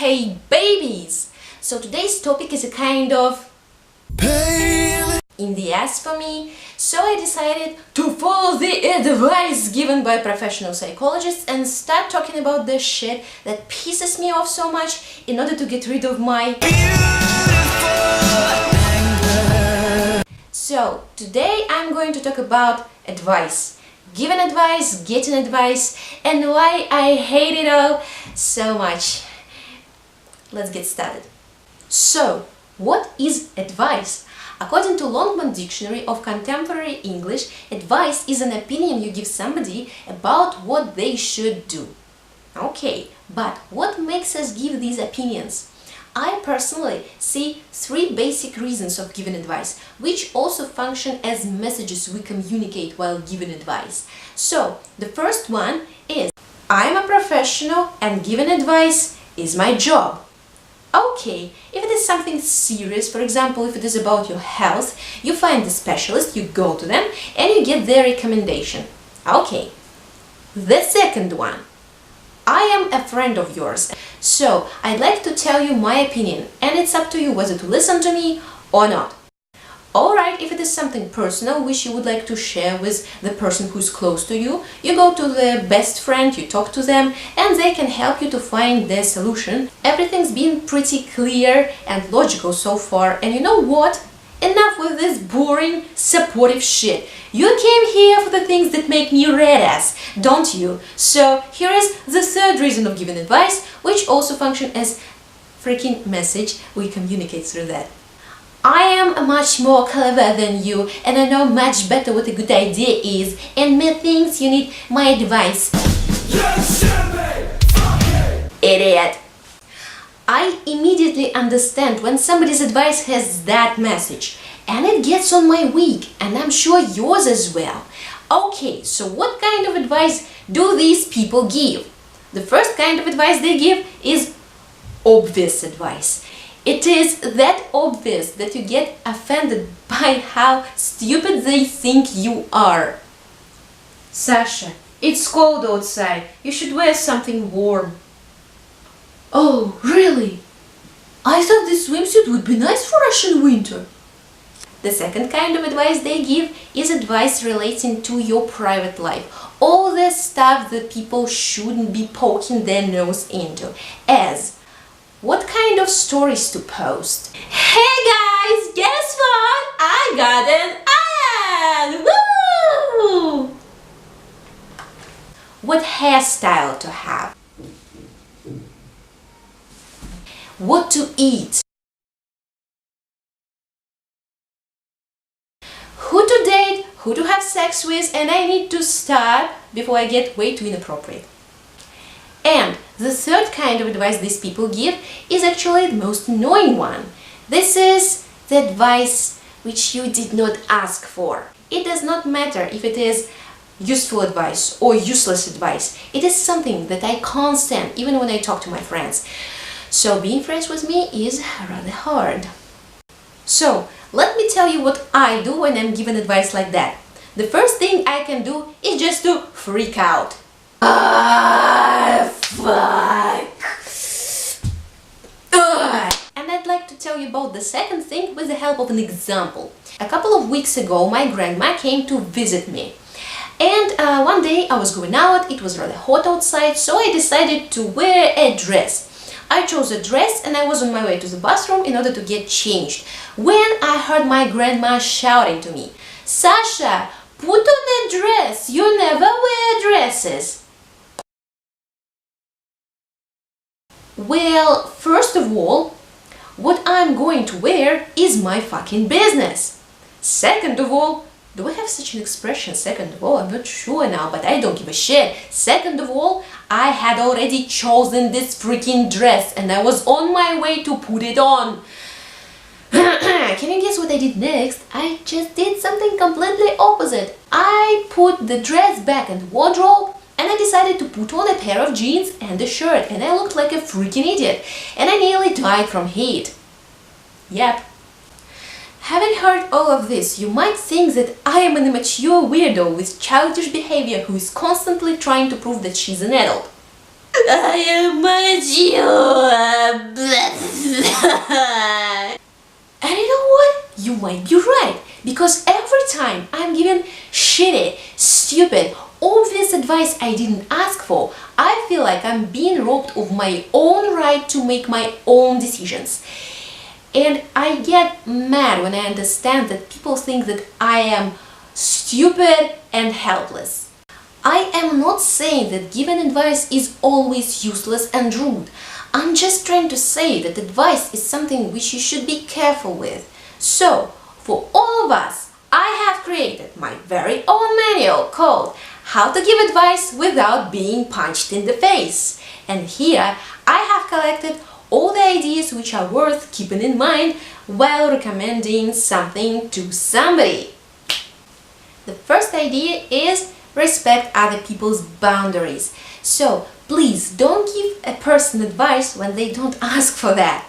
Hey babies! So today's topic is a kind of pain in the ass for me, so I decided to follow the advice given by professional psychologists and start talking about the shit that pisses me off so much in order to get rid of my anger. So today I'm going to talk about advice. Giving advice, getting advice, and why I hate it all so much. Let's get started. So, what is advice? According to Longman Dictionary of Contemporary English, advice is an opinion you give somebody about what they should do. Okay, but what makes us give these opinions? I personally see three basic reasons of giving advice, which also function as messages we communicate while giving advice. So, the first one is, I'm a professional and giving advice is my job. Okay, if it is something serious, for example, if it is about your health, you find the specialist, you go to them, and you get their recommendation. Okay. The second one. I am a friend of yours, so I'd like to tell you my opinion, and it's up to you whether to listen to me or not. Alright, if it is something personal which you would like to share with the person who's close to you, you go to the best friend, you talk to them, and they can help you to find the solution. Everything's been pretty clear and logical so far, and you know what? Enough with this boring, supportive shit. You came here for the things that make me red ass, don't you? So here is the third reason of giving advice, which also functions as freaking message we communicate through that. I am much more clever than you, and I know much better what a good idea is, and methinks you need my advice. Idiot! I immediately understand when somebody's advice has that message, and it gets on my week, and I'm sure yours as well. Okay, so what kind of advice do these people give? The first kind of advice they give is obvious advice. It is that obvious that you get offended by how stupid they think you are. Sasha, it's cold outside. You should wear something warm. Oh, really? I thought this swimsuit would be nice for Russian winter. The second kind of advice they give is advice relating to your private life. All the stuff that people shouldn't be poking their nose into. As what kind of stories to post? Hey guys, guess what? I got an iron! Woo! What hairstyle to have? What to eat? Who to date, who to have sex with, and I need to start before I get way too inappropriate. And the third kind of advice these people give is actually the most annoying one. This is the advice which you did not ask for. It does not matter if it is useful advice or useless advice. It is something that I can't stand even when I talk to my friends. So being friends with me is rather hard. So let me tell you what I do when I'm given advice like that. The first thing I can do is just to freak out. Fuck! Ugh. And I'd like to tell you about the second thing with the help of an example. A couple of weeks ago, my grandma came to visit me. And one day I was going out, it was rather hot outside, so I decided to wear a dress. I chose a dress and I was on my way to the bathroom in order to get changed, when I heard my grandma shouting to me, Sasha, put on a dress, you never wear dresses. Well, first of all, what I'm going to wear is my fucking business. Second of all, do I have such an expression? Second of all, I'm not sure now, but I don't give a shit. Second of all, I had already chosen this freaking dress and I was on my way to put it on. Can you guess what I did next? I just did something completely opposite. I put the dress back in the wardrobe and I decided to put on a pair of jeans and a shirt, and I looked like a freaking idiot, and I nearly died from heat. Yep. Having heard all of this, you might think that I am an immature weirdo with childish behavior who is constantly trying to prove that she's an adult. I am mature, might be right, because every time I'm given shitty, stupid, obvious advice I didn't ask for, I feel like I'm being robbed of my own right to make my own decisions. And I get mad when I understand that people think that I am stupid and helpless. I am not saying that giving advice is always useless and rude. I'm just trying to say that advice is something which you should be careful with. So, for all of us, I have created my very own manual called How to Give Advice Without Being Punched in the Face. And here I have collected all the ideas which are worth keeping in mind while recommending something to somebody. The first idea is respect other people's boundaries. So please don't give a person advice when they don't ask for that.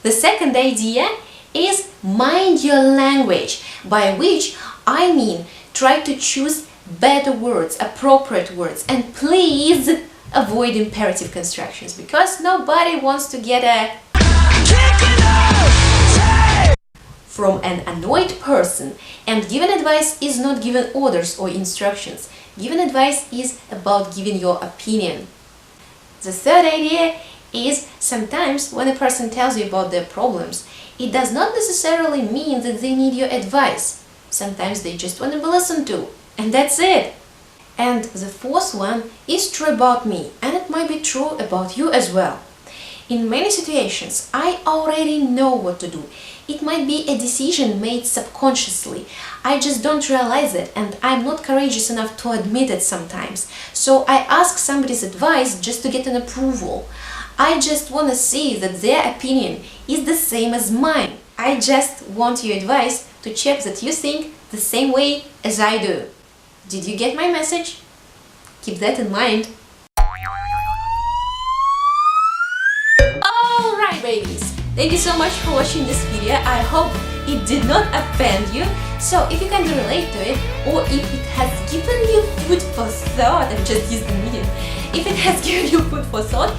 The second idea is mind your language, by which I mean try to choose better words, appropriate words, and please avoid imperative constructions, because nobody wants to get a from an annoyed person. And giving advice is not giving orders or instructions. Giving advice is about giving your opinion. The third idea is sometimes when a person tells you about their problems, it does not necessarily mean that they need your advice. Sometimes they just want to be listened to, and that's it. And the fourth one is true about me, and it might be true about you as well. In many situations, I already know what to do. It might be a decision made subconsciously. I just don't realize it, and I'm not courageous enough to admit it sometimes. So I ask somebody's advice just to get an approval. I just want to see that their opinion is the same as mine. I just want your advice to check that you think the same way as I do. Did you get my message? Keep that in mind. Alright babies, thank you so much for watching this video. I hope it did not offend you. So if you can relate to it, or if it has given you food for thought, I've just used the medium. If it has given you food for thought,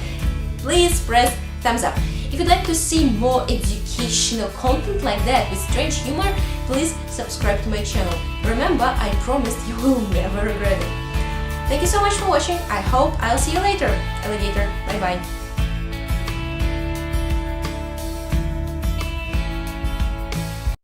please press thumbs up. If you'd like to see more educational content like that with strange humor, please subscribe to my channel. Remember, I promised you will never regret it. Thank you so much for watching. I hope I'll see you later. Alligator, bye bye.